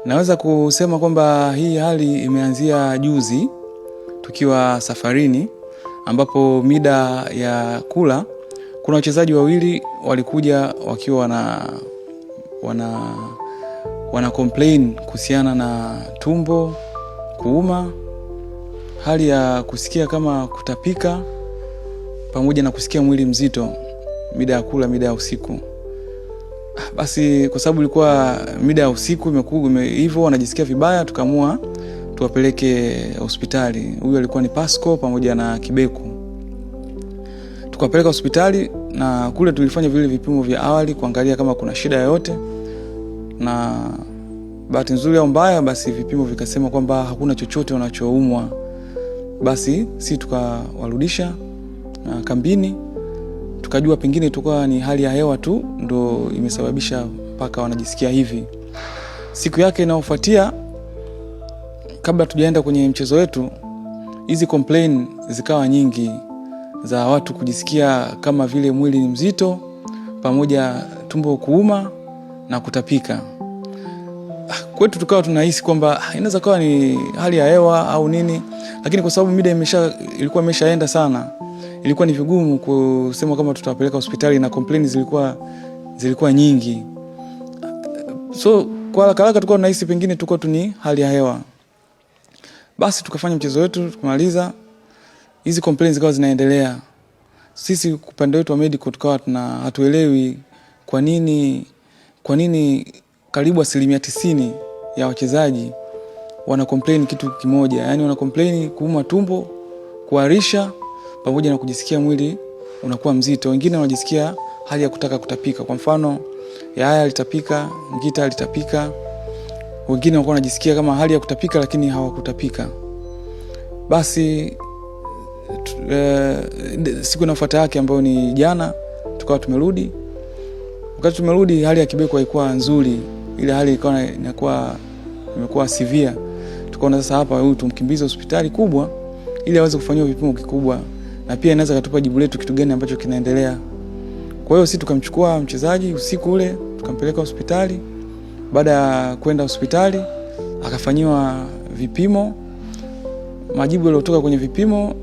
Naweza kusema kwamba hii hali imeanzia juzi tukiwa safarini, ambapo mida ya kula kuna wachezaji wawili walikuja wakiwa wana complain kuhusiana na tumbo kuuma, hali ya kusikia kama kutapika pamoja na kusikia mwili mzito mida ya kula, mida ya usiku. Basi kwa sababu ilikuwa mida ya usiku hivyo wanajisikia vibaya, tukaamua tuwapeleke hospitali. Huyu alikuwa ni Pasco pamoja na Kibeku. Tukawapeleka hospitali na kule tulifanya vile vipimo vya awali kuangalia kama kuna shida yoyote, na bahati nzuri au mbaya basi vipimo vikasema kwamba hakuna chochote wanachoumwa. Basi sisi tukawarudisha kambini, tukajua pengine tukua ni hali ya hewa tu ndo imesababisha mpaka wanajisikia hivi. Siku yake inayofuatia, kabla tujaenda kwenye mchezo wetu, hizi complain zikawa nyingi za watu kujisikia kama vile mwili ni mzito pamoja tumbo kuuma na kutapika. Kwetu tukawa tunahisi kwamba inaweza kuwa ni hali ya hewa au nini, lakini kwa sababu mida ilikuwa imeshaenda sana, ilikuwa ni vigumu kusema kama tutawapeleka hospitali na complain zilikuwa nyingi. So kwa haraka tulikuwa tunahisi pengine tulikuwa tu ni hali ya hewa. Basi tukafanya mchezo wetu, tukamaliza. Hizi complaints zikawa zinaendelea. Sisi upande wetu wa medical tukawa hatuelewi kwa nini karibu 90% ya wachezaji wana complain kitu kimoja. Yaani wana complain kuuma tumbo, kuharisha pamoja na kujisikia mwili unakuwa mzito. Wengine wanajisikia hali ya kutaka kutapika. Kwa mfano, Yahaya alitapika, Ngita alitapika. Wengine walikuwa wanajisikia kama hali ya kutapika lakini hawakutapika. Basi siku inayofuata yake ambayo ni jana, tukawa tumerudi. Wakati tumerudi, hali ya Kibeku haikuwa nzuri. Ile hali imekuwa severe. Tukaona sasa hapa huyu tumkimbize hospitali kubwa ili aweze kufanywa vipimo kikubwa, na pia inaweza katupa jibu letu kitu gani ambacho kinaendelea. Kwa hiyo sisi tukamchukua mchezaji usiku ule, tukampeleka hospitali. Baada ya kwenda hospitali, akafanyiwa vipimo. Majibu yaliyotoka kwenye vipimo,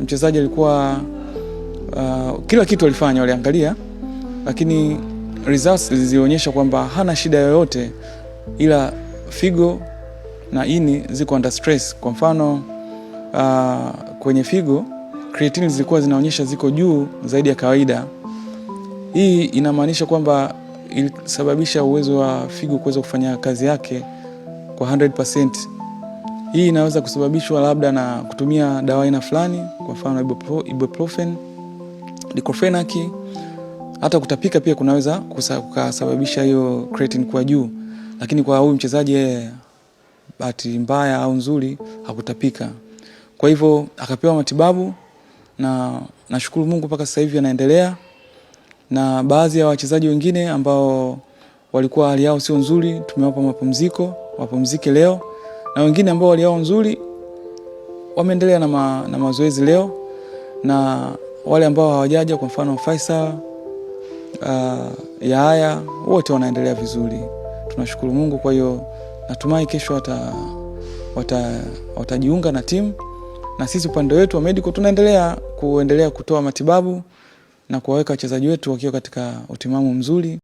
mchezaji alikuwa kila kitu alifanya, waliangalia, lakini results zilionyesha kwamba hana shida yoyote, ila figo na ini ziko under stress. Kwa mfano, kwenye figo creatinine zilikuwa zinaonyesha ziko juu zaidi ya kawaida. Hii inamaanisha kwamba ilisababisha uwezo wa figo kuweza kufanya kazi yake kwa 100%. Hii inaweza kusababishwa labda na kutumia dawa aina fulani, kwa mfano ibuprofen, diclofenac. Hata kutapika pia kunaweza kusababisha hiyo creatinine kuwa juu, lakini kwa huyu mchezaji bahati mbaya au nzuri hakutapika. Kwa hivyo akapewa matibabu, na nashukuru Mungu mpaka sasa hivi anaendelea. Na baadhi ya wachezaji wengine ambao walikuwa hali yao sio nzuri, tumewapa mapumziko, wapumzike leo. Na wengine ambao hali yao nzuri wameendelea na mazoezi leo. Na wale ambao hawajaja, kwa mfano Faisal, Yahaya, wote wanaendelea vizuri. Tunashukuru Mungu. Kwa hiyo natumai kesho watajiunga na timu, na sisi upande wetu wa medical tunaendelea kutoa matibabu na kuwaweka wachezaji wetu wakiwa katika utimamu mzuri.